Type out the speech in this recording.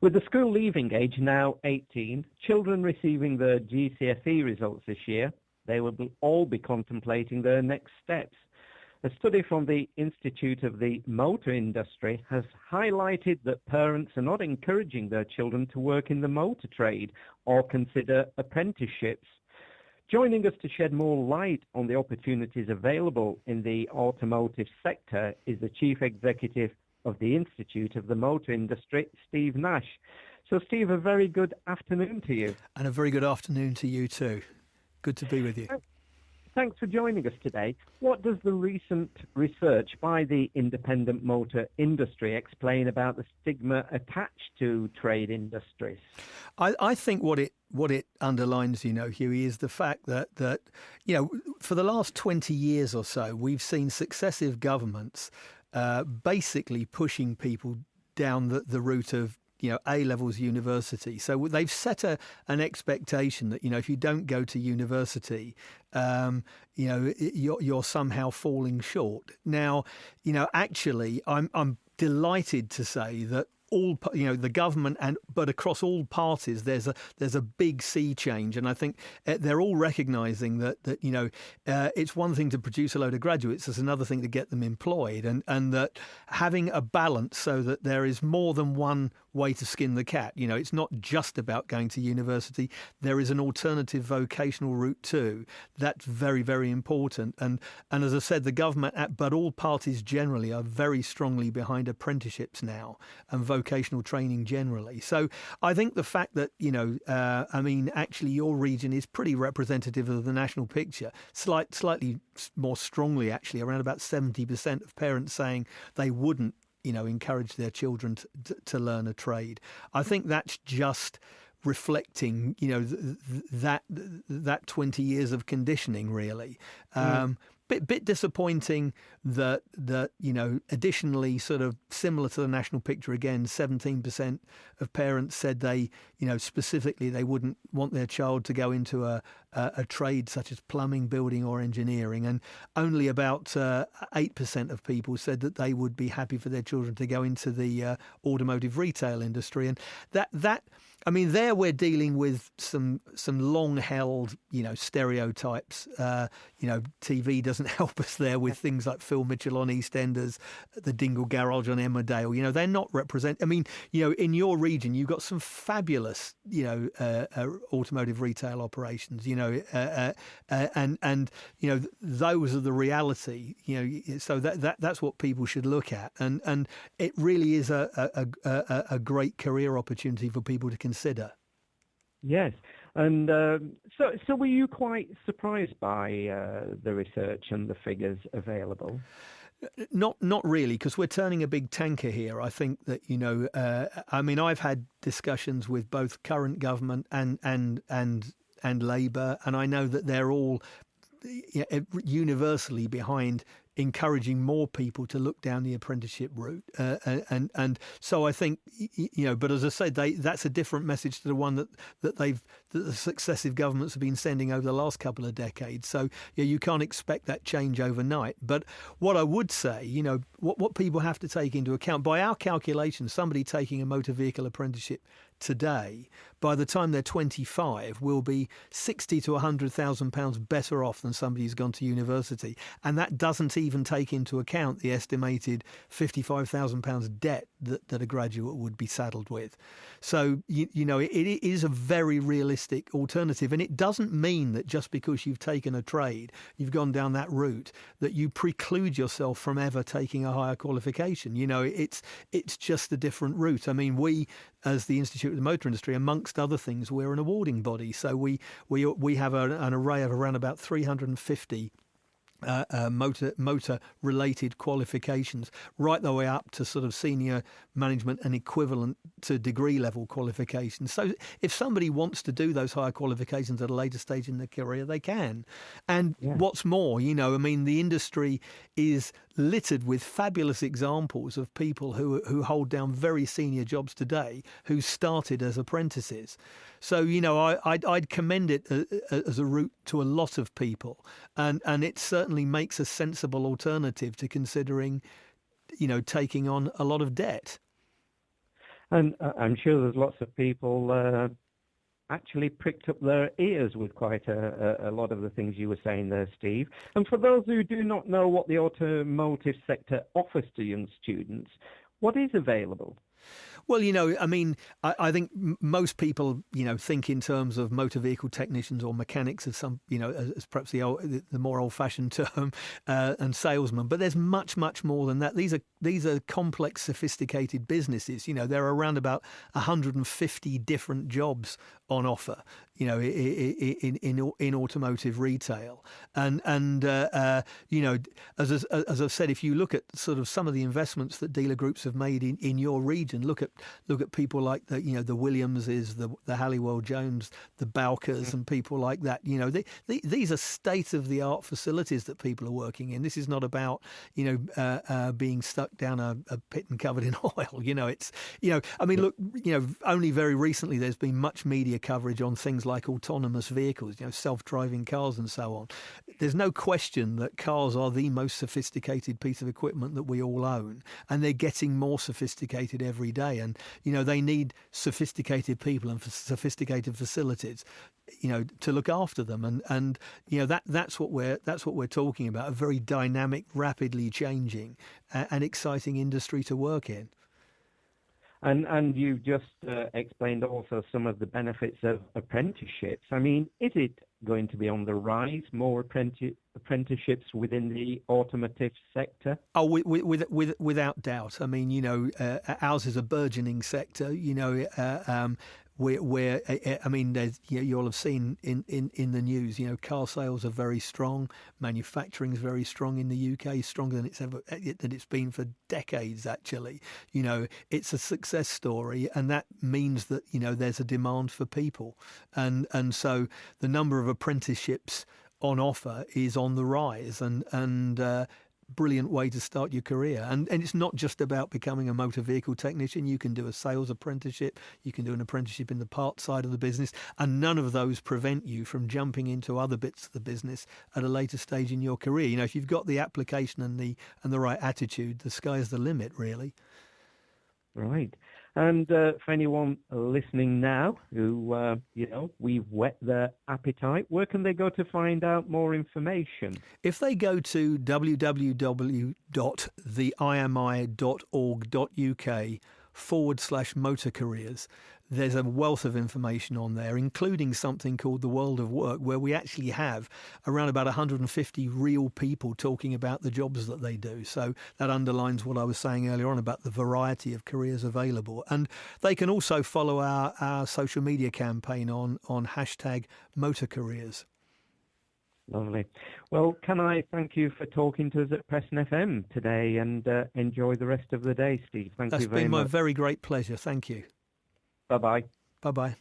With the school leaving age now 18, children receiving their GCSE results this year, they will all be contemplating their next steps. A study from the Institute of the Motor Industry has highlighted that parents are not encouraging their children to work in the motor trade or consider apprenticeships. Joining us to shed more light on the opportunities available in the automotive sector is the Chief Executive of the Institute of the Motor Industry, Steve Nash. So, Steve, a very good afternoon to you. And a very good afternoon to you too. Good to be with you. Thanks for joining us today. What does the recent research by the independent motor industry explain about the stigma attached to trade industries? I think what it underlines, Huey, is the fact that for the last 20 years or so, we've seen successive governments basically pushing people down the route of A-levels university. So they've set an expectation that, if you don't go to university, you're somehow falling short. Now, actually, I'm delighted to say that all, the government but across all parties, there's a big sea change, and I think they're all recognising that it's one thing to produce a load of graduates, it's another thing to get them employed, and that having a balance so that there is more than one way to skin the cat. It's not just about going to university. There is an alternative vocational route too. That's very, very important. And as I said, the government, but all parties generally, are very strongly behind apprenticeships now and vocational training generally. So I think the fact that, actually your region is pretty representative of the national picture, slightly more strongly, actually, around about 70% of parents saying they wouldn't encourage their children to learn a trade. I think that's just reflecting, that 20 years of conditioning, really. Bit disappointing that additionally, sort of similar to the national picture again, 17% of parents said they, specifically they wouldn't want their child to go into a trade such as plumbing, building or engineering, and only about 8% of people said that they would be happy for their children to go into the automotive retail industry. And there we're dealing with some long-held, stereotypes. TV doesn't help us there with things like Phil Mitchell on EastEnders, the Dingle Garage on Emmerdale. They're not represent. in your region, you've got some fabulous, automotive retail operations. Those are the reality. So that's what people should look at, and it really is a great career opportunity for people to consider. Yes. And so were you quite surprised by the research and the figures available? Not really, because we're turning a big tanker here. I think that, I've had discussions with both current government and Labour, and I know that they're all universally behind encouraging more people to look down the apprenticeship route, and so I think but as I said, that's a different message to the one that the successive governments have been sending over the last couple of decades. So you can't expect that change overnight. But what I would say, what people have to take into account, by our calculations, somebody taking a motor vehicle apprenticeship today, by the time they're 25, will be £60,000 to £100,000 better off than somebody who's gone to university, and that doesn't even take into account the estimated £55,000 debt that a graduate would be saddled with. So it is a very realistic alternative, and it doesn't mean that just because you've taken a trade, you've gone down that route, that you preclude yourself from ever taking a higher qualification. It's just a different route. We, as the Institute of the Motor Industry, amongst other things, we're an awarding body, so we have an array of around about 350 motor related qualifications, right the way up to sort of senior management and equivalent to degree level qualifications. So if somebody wants to do those higher qualifications at a later stage in their career, they can. And what's more, the industry is littered with fabulous examples of people who hold down very senior jobs today who started as apprentices. So, I'd commend it as a route to a lot of people, and it certainly makes a sensible alternative to considering, taking on a lot of debt. And I'm sure there's lots of people actually pricked up their ears with quite a lot of the things you were saying there, Steve. And for those who do not know what the automotive sector offers to young students, what is available? Well, I mean, I think most people, think in terms of motor vehicle technicians or mechanics as some, as perhaps the more old-fashioned term, and salesmen. But there's much, much more than that. These are complex, sophisticated businesses. There are around about 150 different jobs on offer, in automotive retail, and as I've said, if you look at sort of some of the investments that dealer groups have made in your region, look at people like the Williamses, the Halliwell Jones, the Bowkers, and people like that. These are state of the art facilities that people are working in. This is not about being stuck down a pit and covered in oil. I mean, look, only very recently there's been much media coverage on things like autonomous vehicles, self-driving cars and so on. There's no question that cars are the most sophisticated piece of equipment that we all own, and they're getting more sophisticated every day. And, they need sophisticated people and sophisticated facilities, to look after them. And that's what we're talking about, a very dynamic, rapidly changing and exciting industry to work in. And you've just explained also some of the benefits of apprenticeships. I mean, is it going to be on the rise, more apprenticeships within the automotive sector? Oh, without doubt. I mean, ours is a burgeoning sector. I mean, you'll have seen in the news, car sales are very strong. Manufacturing is very strong in the UK, stronger than it's been for decades. Actually, it's a success story, and that means that there's a demand for people, and so the number of apprenticeships on offer is on the rise, and brilliant way to start your career. And it's not just about becoming a motor vehicle technician. You can do a sales apprenticeship, you can do an apprenticeship in the parts side of the business, and none of those prevent you from jumping into other bits of the business at a later stage in your career. If you've got the application and the right attitude, the sky's the limit, really. Right. And for anyone listening now who, we've whet their appetite, where can they go to find out more information? If they go to www.theimi.org.uk/motor careers, there's a wealth of information on there, including something called the World of Work, where we actually have around about 150 real people talking about the jobs that they do. So that underlines what I was saying earlier on about the variety of careers available. And they can also follow our social media campaign on #MotorCareers. Lovely. Well, can I thank you for talking to us at Preston FM today, and enjoy the rest of the day, Steve. Thank you very much. That's been my very great pleasure. Thank you. Bye-bye. Bye-bye.